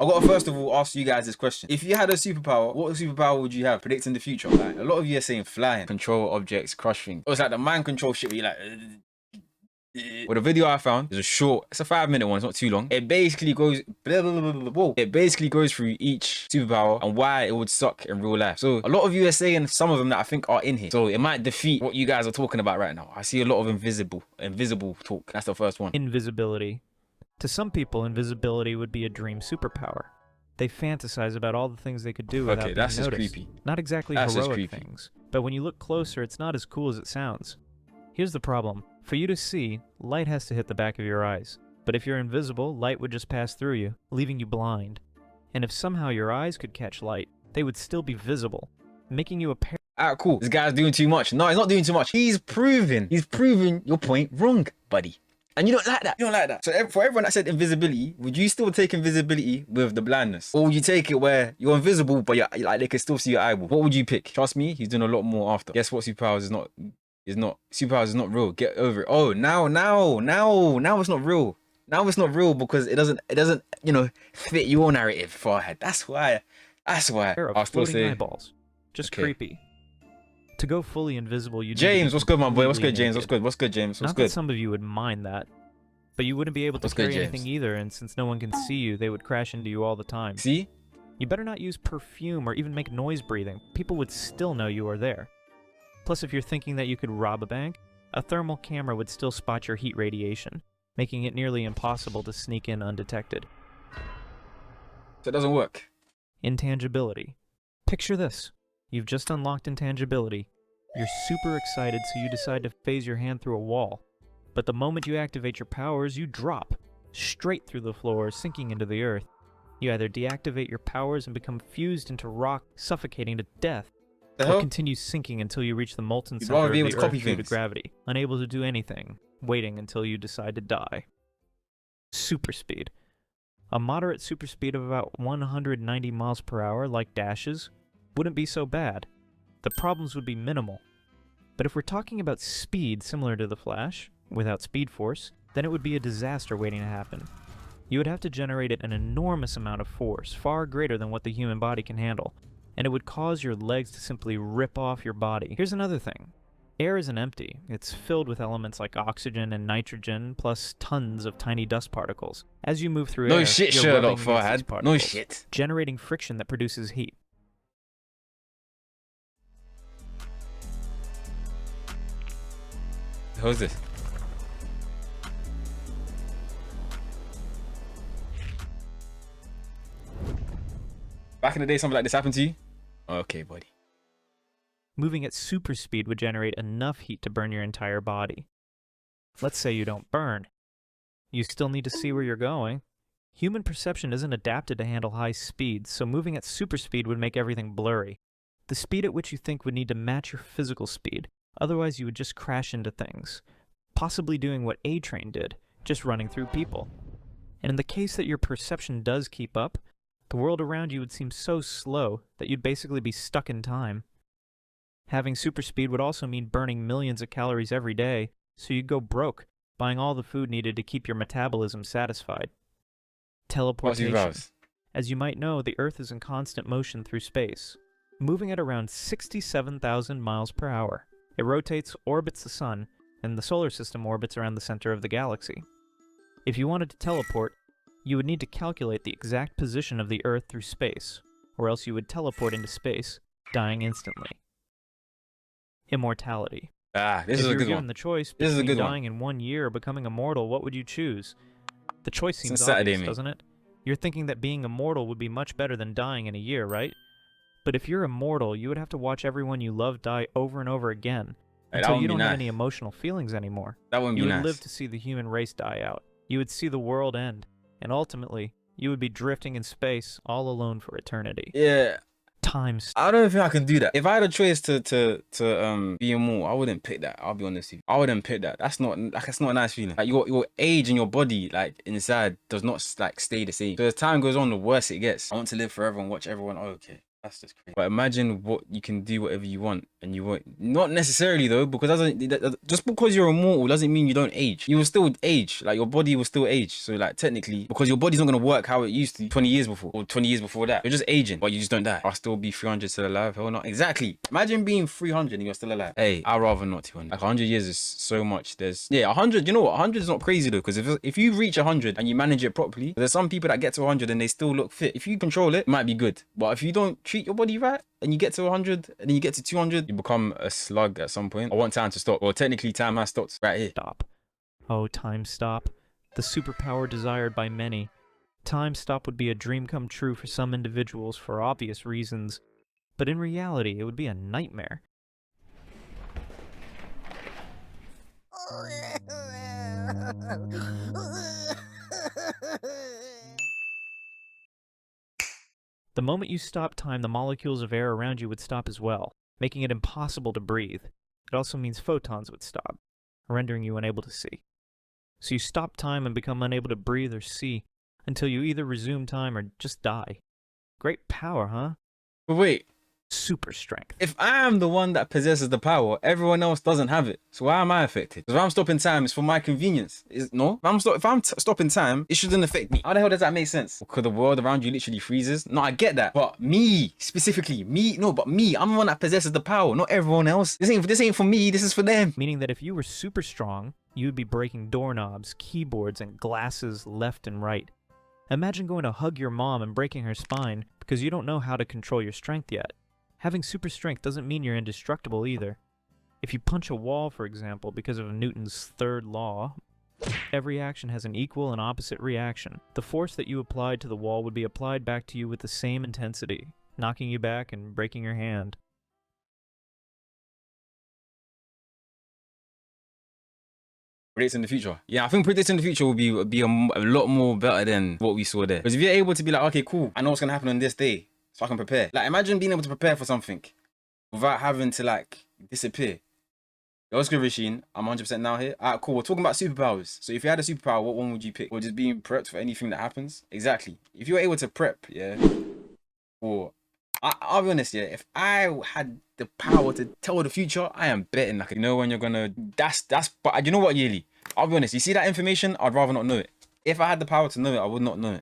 I gotta first of all ask you guys this question. If you had a superpower, what superpower would you have? Predicting the future. Like, a lot of you are saying flying, control objects, crush things. It's like the mind control shit where you're like... Well, the video I found is a short, it's a 5-minute one, it's not too long. It basically goes, it basically goes through each superpower and why it would suck in real life. So a lot of you are saying some of them that I think are in here. So it might defeat what you guys are talking about right now. I see a lot of invisible talk. That's the first one. Invisibility. To some people, invisibility would be a dream superpower. They fantasize about all the things they could do without being noticed. That's just creepy. Not exactly heroic things, but when you look closer, it's not as cool as it sounds. Here's the problem. For you to see, light has to hit the back of your eyes. But if you're invisible, light would just pass through you, leaving you blind. And if somehow your eyes could catch light, they would still be visible, making you a pair. Alright, cool. This guy's doing too much. No, he's not doing too much. He's proving your point wrong, buddy. And you don't like that. You don't like that. So for everyone that said invisibility, would you still take invisibility with the blindness? Or would you take it where you're invisible, but you're, like, they can still see your eyeball? What would you pick? Trust me, he's doing a lot more after. Guess what superpowers is not superpowers is not real. Get over it. Oh, now it's not real. Now it's not real because it doesn't, you know, fit your narrative, Farhad. That's why. I'll still say eyeballs. Just creepy. To go fully invisible, you James, what's good, my boy? What's good, James? What's good, James? What's good? Not that some of you would mind that, but you wouldn't be able to carry anything either, and since no one can see you, they would crash into you all the time. See? You better not use perfume or even make noise breathing. People would still know you are there. Plus, if you're thinking that you could rob a bank, a thermal camera would still spot your heat radiation, making it nearly impossible to sneak in undetected. So it doesn't work. Intangibility. Picture this. You've just unlocked intangibility. You're super excited, so you decide to phase your hand through a wall. But the moment you activate your powers, you drop, straight through the floor, sinking into the earth. You either deactivate your powers and become fused into rock, suffocating to death, or continue sinking until you reach the molten center of the earth due to gravity, unable to do anything, waiting until you decide to die. Super speed. A moderate super speed of about 190 miles per hour, like Dash's, wouldn't be so bad. The problems would be minimal. But if we're talking about speed similar to the Flash, without Speed Force, then it would be a disaster waiting to happen. You would have to generate an enormous amount of force, far greater than what the human body can handle, and it would cause your legs to simply rip off your body. Here's another thing. Air isn't empty. It's filled with elements like oxygen and nitrogen, plus tons of tiny dust particles. As you move through air, you're rubbing against these particles, generating friction that produces heat. Who's this? Back in the day, something like this happened to you? Okay, buddy. Moving at super speed would generate enough heat to burn your entire body. Let's say you don't burn. You still need to see where you're going. Human perception isn't adapted to handle high speeds, so moving at super speed would make everything blurry. The speed at which you think would need to match your physical speed, otherwise you would just crash into things, possibly doing what A-Train did, just running through people. And in the case that your perception does keep up, the world around you would seem so slow that you'd basically be stuck in time. Having super speed would also mean burning millions of calories every day, so you'd go broke, buying all the food needed to keep your metabolism satisfied. Teleportation. As you might know, the Earth is in constant motion through space, moving at around 67,000 miles per hour. It rotates, orbits the sun, and the solar system orbits around the center of the galaxy. If you wanted to teleport, you would need to calculate the exact position of the Earth through space, or else you would teleport into space, dying instantly. Immortality. This is a good one. If you're given the choice between dying in 1 year or becoming immortal, what would you choose? The choice seems obvious, doesn't it? You're thinking that being immortal would be much better than dying in a year, right? But if you're immortal, you would have to watch everyone you love die over and over again, until you don't have any emotional feelings anymore. That wouldn't be nice. You would live to see the human race die out. You would see the world end, and ultimately, you would be drifting in space all alone for eternity. Yeah. I don't think I can do that. If I had a choice to be immortal, I wouldn't pick that. I'll be honest with you. I wouldn't pick that. That's not a nice feeling. Like your age and your body, like inside, does not like stay the same. So as time goes on, the worse it gets. I want to live forever and watch everyone. Oh, okay. That's just crazy. But imagine what you can do whatever you want, and you won't. Not necessarily though, because just because you're immortal doesn't mean you don't age. You will still age. Like your body will still age. So like technically, because your body's not gonna work how it used to 20 years before, or 20 years before that. You're just aging, but you just don't die. I'll still be 300 still alive. Hell not. Exactly. Imagine being 300 and you're still alive. Hey, I'd rather not 200. Like 100 years is so much. There's 100. You know what? 100 is not crazy though, because if you reach 100 and you manage it properly, there's some people that get to 100 and they still look fit. If you control it, it might be good. But if you don't treat your body right, and you get to 100 and then you get to 200, you become a slug at some point. I want time to stop. Well, technically time has stopped right here. Stop. Oh, time stop. The superpower desired by many. Time stop would be a dream come true for some individuals for obvious reasons, but in reality, it would be a nightmare. The moment you stop time, the molecules of air around you would stop as well, making it impossible to breathe. It also means photons would stop, rendering you unable to see. So you stop time and become unable to breathe or see until you either resume time or just die. Great power, huh? But wait, Super strength. if I am the one that possesses the power, everyone else doesn't have it. So why am I affected? Because if I'm stopping time, it's for my convenience. No? If I'm stopping time, it shouldn't affect me. How the hell does that make sense? Because the world around you literally freezes? No, I get that. But me, specifically, me, I'm the one that possesses the power, not everyone else. This ain't for me, this is for them. Meaning that if you were super strong, you would be breaking doorknobs, keyboards, and glasses left and right. Imagine going to hug your mom and breaking her spine because you don't know how to control your strength yet. Having super strength doesn't mean you're indestructible either. If you punch a wall, for example, because of Newton's third law, every action has an equal and opposite reaction. The force that you applied to the wall would be applied back to you with the same intensity, knocking you back and breaking your hand. Predicting the future. Yeah, I think predicting the future will be a lot more better than what we saw there. Because if you're able to be like, okay, cool, I know what's gonna happen on this day, so I can prepare. Like, imagine being able to prepare for something without having to like disappear. Yo, what's good, Rasheen? I'm 100% now here. Alright, cool. We're talking about superpowers. So if you had a superpower, what one would you pick? Or just being prepped for anything that happens? Exactly. If you were able to prep, yeah. Or I'll be honest, yeah. If I had the power to tell the future, I am betting like, you know when you're gonna. But you know what, Yearly? I'll be honest. You see that information? I'd rather not know it. If I had the power to know it, I would not know it.